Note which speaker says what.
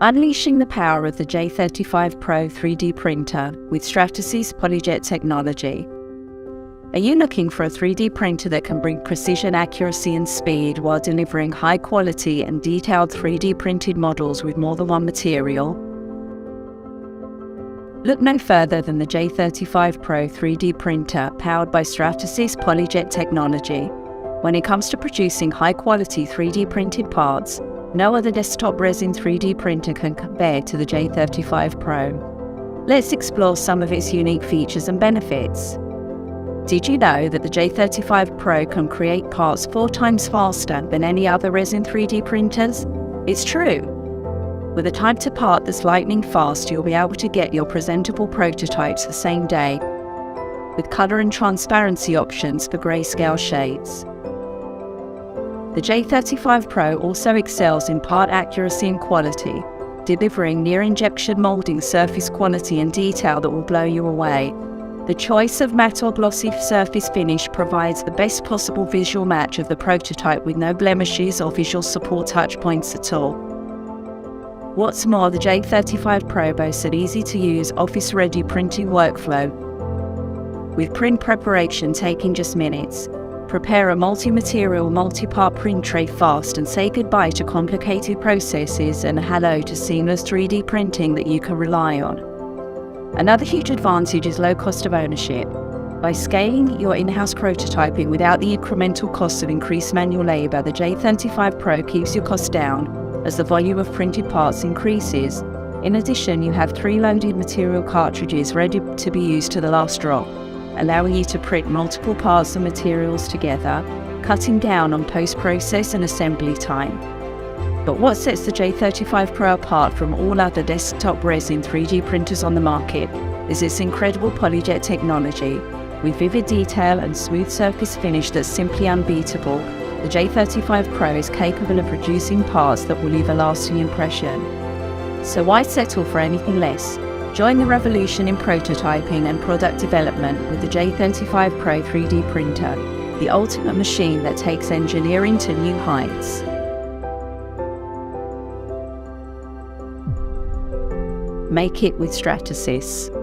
Speaker 1: Unleashing the power of the J35 Pro 3D printer with Stratasys PolyJet technology. Are you looking for a 3D printer that can bring precision, accuracy and speed while delivering high quality and detailed 3D printed models with more than one material? Look no further than the J35 Pro 3D printer powered by Stratasys PolyJet technology. When it comes to producing high quality 3D printed parts, no other desktop resin 3D printer can compare to the J35 Pro. Let's explore some of its unique features and benefits. Did you know that the J35 Pro can create parts 4 times faster than any other resin 3D printers? It's true. With a time to part that's lightning fast, you'll be able to get your presentable prototypes the same day, with color and transparency options for grayscale shades. The J35 Pro also excels in part accuracy and quality, delivering near-injection molding surface quality and detail that will blow you away. The choice of matte or glossy surface finish provides the best possible visual match of the prototype with no blemishes or visual support touch points at all. What's more, the J35 Pro boasts an easy-to-use, office-ready printing workflow, with print preparation taking just minutes. Prepare a multi-material, multi-part print tray fast and say goodbye to complicated processes and hello to seamless 3D printing that you can rely on. Another huge advantage is low cost of ownership. By scaling your in-house prototyping without the incremental costs of increased manual labor, the J35 Pro keeps your costs down as the volume of printed parts increases. In addition, you have 3 loaded material cartridges ready to be used to the last drop, allowing you to print multiple parts and materials together, cutting down on post-process and assembly time. But what sets the J35 Pro apart from all other desktop resin 3D printers on the market is its incredible PolyJet technology. With vivid detail and smooth surface finish that's simply unbeatable, the J35 Pro is capable of producing parts that will leave a lasting impression. So why settle for anything less? Join the revolution in prototyping and product development with the J35 Pro 3D printer, the ultimate machine that takes engineering to new heights. Make it with Stratasys.